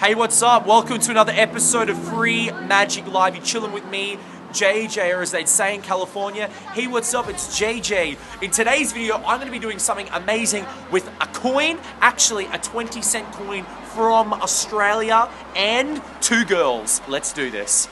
Hey, what's up? Welcome to another episode of Free Magic Live. You're chilling with me, JJ, or as they'd say in California. Hey, what's up? It's JJ. In today's video, I'm going to be doing something amazing with a coin, actually a 20-cent coin from Australia, and two girls. Let's do this.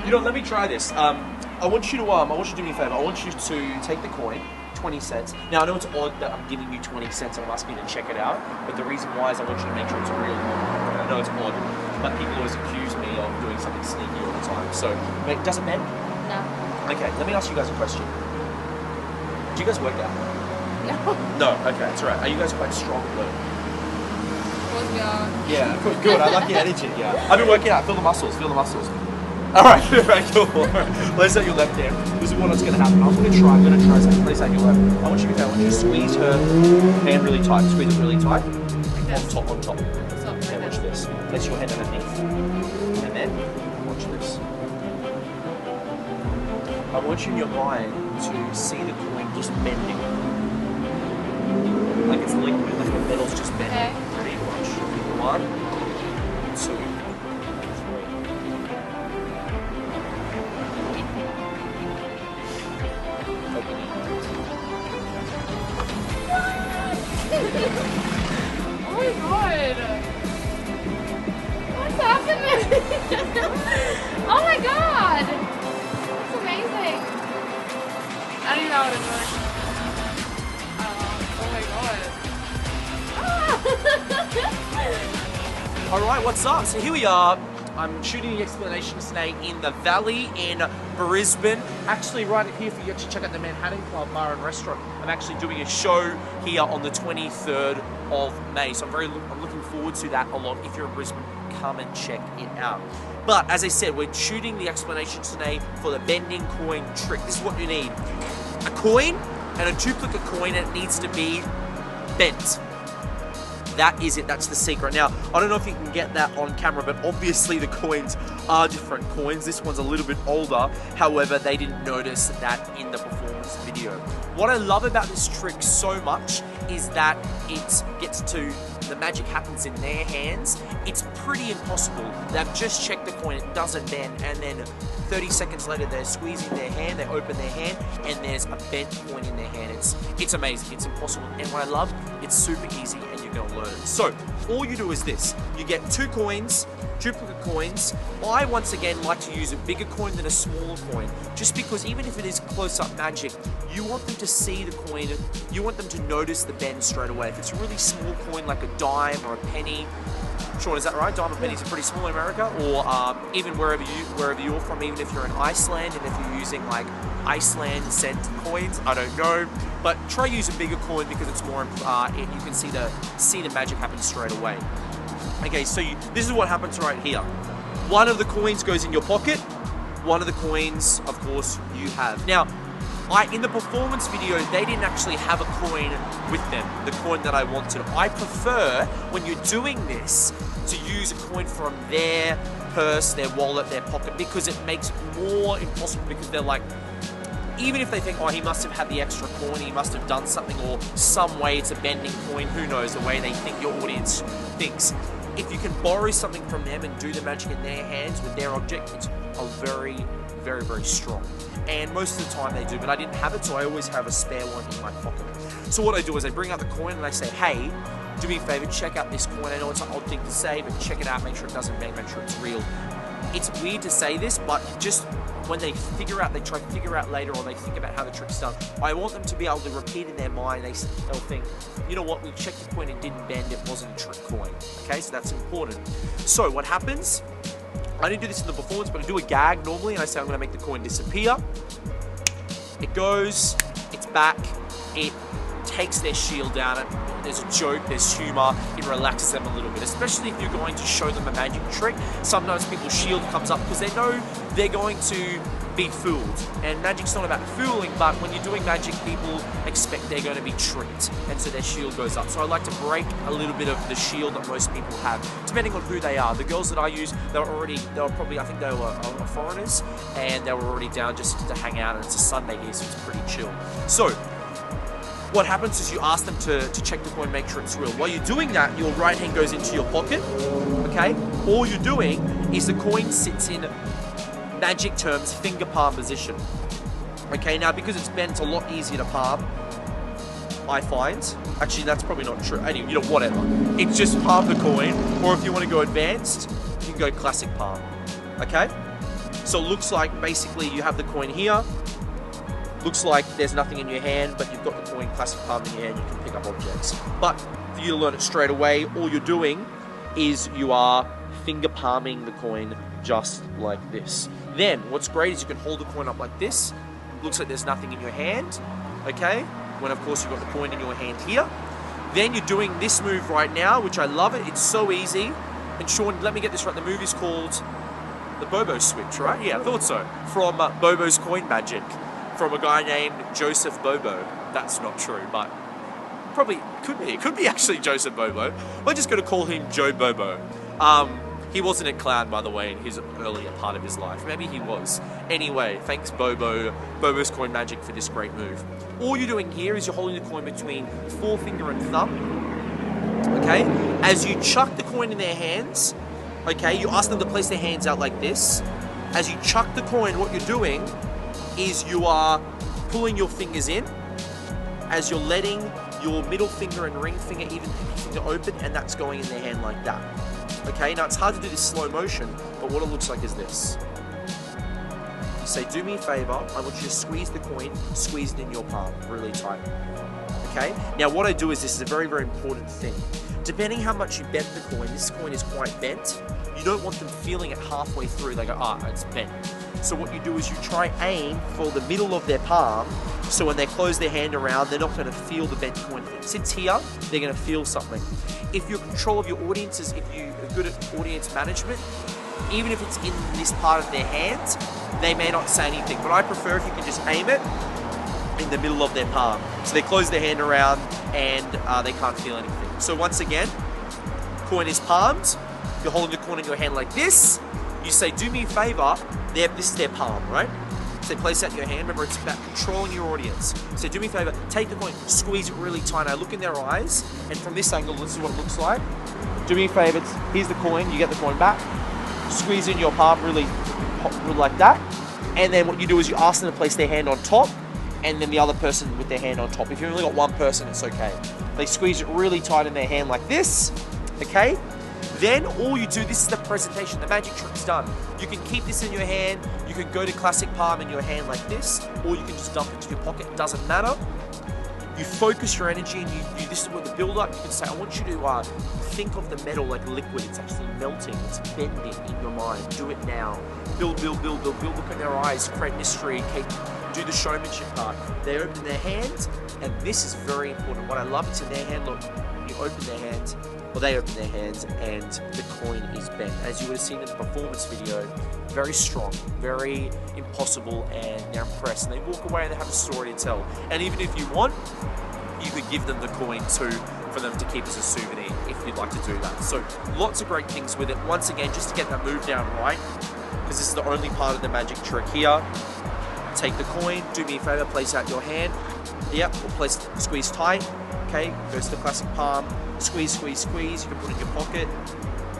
You know, let me try this. I want you to do me a favor. I want you to take the coin, 20 cents. Now, I know it's odd that I'm giving you 20 cents and I'm asking you to check it out, but the reason why is I want you to make sure it's a real coin. I know it's odd, but people always accuse me of doing something sneaky all the time. So, wait, does it bend? No. Okay, let me ask you guys a question. Do you guys work out? No. No, okay, that's all right. Are you guys quite strong though? Well, Yeah, good. I like your energy, yeah. I've been working out. Feel the muscles, Alright, cool. Place out your left hand. This is what's going to happen. I'm going to try something. Place out your left. I want you to squeeze her hand really tight. Squeeze it really tight. On top. Okay, watch this. Place your hand underneath. And then, watch this. I want you in your mind to see the coin just bending. Like it's liquid, like the metal's just bending. Okay. Ready? Watch. 1, 2. Oh my god! What's happening? Oh my god! That's amazing! I don't even know how to do it. Oh my god! Alright, what's up? So here we are. I'm shooting the explanations today in the Valley in Brisbane. Actually, right here for you to check out the Manhattan Club Bar and Restaurant. I'm actually doing a show here on the 23rd of May. So I'm looking forward to that a lot. If you're in Brisbane, come and check it out. But as I said, we're shooting the explanations today for the bending coin trick. This is what you need. A coin and a duplicate coin, and it needs to be bent. That is it, that's the secret. Now, I don't know if you can get that on camera, but obviously the coins are different coins. This one's a little bit older. However, they didn't notice that in the performance video. What I love about this trick so much is that it gets to, the magic happens in their hands. It's pretty impossible. They've just checked the coin, it doesn't bend, and then 30 seconds later they're squeezing their hand, they open their hand, and there's a bent coin in their hand. It's amazing, it's impossible. And what I love, it's super easy and you're gonna learn it. So, all you do is this. You get 2 coins, duplicate coins. I, once again, like to use a bigger coin than a smaller coin, just because even if it is close-up magic, you want them to see the coin, you want them to notice the bend straight away. If it's a really small coin like a dime or a penny, Sean, is that right? Dime and pennies are pretty small in America, or even wherever you're from, even if you're in Iceland, and if you're using like Iceland cent coins, I don't know. But try use a bigger coin because it's more, you can see the magic happen straight away. Okay, so this is what happens right here. One of the coins goes in your pocket. One of the coins, of course, you have. Now, in the performance video, they didn't actually have a coin with them, the coin that I wanted. I prefer, when you're doing this, to use a coin from their purse, their wallet, their pocket, because it makes it more impossible, because they're like, even if they think, oh, he must have had the extra coin, he must have done something, or some way it's a bending coin, who knows, the way they think your audience thinks. If you can borrow something from them and do the magic in their hands with their object, it's a very, very, very strong. And most of the time they do, but I didn't have it, so I always have a spare one in my pocket. So what I do is I bring out the coin and I say, hey, do me a favor, check out this coin. I know it's an odd thing to say, but check it out, make sure it doesn't bend, make sure it's real. It's weird to say this, but just when they try to figure out later, or they think about how the trick's done, I want them to be able to repeat in their mind. They'll think, you know what, we checked the coin and didn't bend, it wasn't a trick coin. Okay, so that's important. So what happens, I didn't do this in the performance, but I do a gag normally, and I say I'm gonna make the coin disappear. It goes, it's back, it takes their shield down, there's a joke, there's humor, it relaxes them a little bit, especially if you're going to show them a magic trick. Sometimes people's shield comes up because they know they're going to be fooled. And magic's not about fooling, but when you're doing magic, people expect they're going to be tricked, and so their shield goes up. So I like to break a little bit of the shield that most people have, depending on who they are. The girls that I use, they were probably, I think they were foreigners, and they were already down just to hang out, and it's a Sunday here, so it's pretty chill. So what happens is you ask them to check the coin, make sure it's real. While you're doing that, your right hand goes into your pocket, okay? All you're doing is the coin sits in magic terms, finger palm position. Okay, now because it's bent, it's a lot easier to palm, I find. Actually, that's probably not true. Anyway, you know, whatever. It's just palm the coin, or if you want to go advanced, you can go classic palm. Okay? So it looks like basically you have the coin here. Looks like there's nothing in your hand, but you've got the coin classic palm in your hand, you can pick up objects. But for you to learn it straight away, all you're doing is you are finger palming the coin just like this. Then, what's great is you can hold the coin up like this. Looks like there's nothing in your hand, okay? When, of course, you've got the coin in your hand here. Then you're doing this move right now, which I love it. It's so easy. And Sean, let me get this right. The move is called the Bobo Switch, right? Yeah, I thought so. From Bobo's Coin Magic, from a guy named Joseph Bobo. That's not true, but probably could be. It could be actually Joseph Bobo. We're just going to call him Joe Bobo. He wasn't a clown, by the way, in his earlier part of his life. Maybe he was. Anyway, thanks Bobo's Coin Magic for this great move. All you're doing here is you're holding the coin between forefinger and thumb. Okay? As you chuck the coin in their hands, okay, you ask them to place their hands out like this. As you chuck the coin, what you're doing is you are pulling your fingers in as you're letting your middle finger and ring finger, even finger open, and that's going in their hand like that. Okay, now it's hard to do this slow motion, but what it looks like is this. You say, do me a favor, I want you to squeeze the coin, squeeze it in your palm, really tight. Okay, now what I do is, this is a very, very important thing. Depending how much you bent the coin, this coin is quite bent, you don't want them feeling it halfway through, they go, it's bent. So what you do is you try aim for the middle of their palm, so when they close their hand around, they're not going to feel the bent coin. If it sits here, they're going to feel something. If you're in control of your audiences, if you're good at audience management, even if it's in this part of their hands, they may not say anything. But I prefer if you can just aim it in the middle of their palm. So they close their hand around and they can't feel anything. So once again, coin is palmed. You're holding the coin in your hand like this. You say, do me a favor. This is their palm, right? So place that in your hand. Remember, it's about controlling your audience. So do me a favor, take the coin, squeeze it really tight. Now look in their eyes, and from this angle, this is what it looks like. Do me a favor, here's the coin, you get the coin back. Squeeze in your palm really like that. And then what you do is you ask them to place their hand on top, and then the other person with their hand on top. If you've only got one person, it's okay. They squeeze it really tight in their hand like this, okay? Then all you do, this is the presentation, the magic trick's done. You can keep this in your hand, you can go to classic palm in your hand like this, or you can just dump it to your pocket, it doesn't matter. You focus your energy, and this is what the build up, you can say, I want you to think of the metal like liquid, it's actually melting, it's bending in your mind. Do it now. Build, build, build, build, build, look in their eyes, create mystery, do the showmanship part. They open their hands, and this is very important. What I love, it's in their hand, look, you open their hands, well, they open their hands and the coin is bent. As you would have seen in the performance video, very strong, very impossible, and they're impressed. And they walk away and they have a story to tell. And even if you want, you could give them the coin too for them to keep as a souvenir if you'd like to do that. So lots of great things with it. Once again, just to get that move down right, because this is the only part of the magic trick here. Take the coin, do me a favor, place out your hand. Yep, or squeeze tight. Okay, goes to the classic palm. Squeeze, squeeze, squeeze. You can put it in your pocket,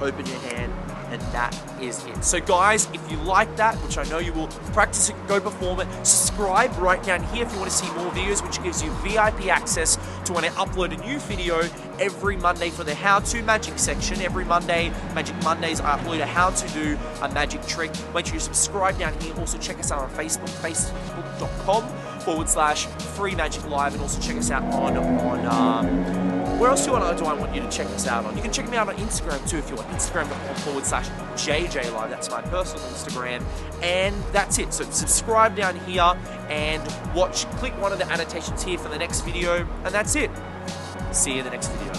open your hand, and that is it. So guys, if you like that, which I know you will, practice it, go perform it, subscribe right down here if you want to see more videos, which gives you VIP access to when I upload a new video every Monday for the how-to magic section. Every Monday, Magic Mondays, I upload a how to do a magic trick. Make sure you subscribe down here. Also check us out on Facebook, facebook.com/Free Magic Live, and also check us out on where else do I want you to check us out on? You can check me out on Instagram too if you want. Instagram.com/JJ Live. That's my personal Instagram. And that's it. So subscribe down here and click one of the annotations here for the next video. And that's it. See you in the next video.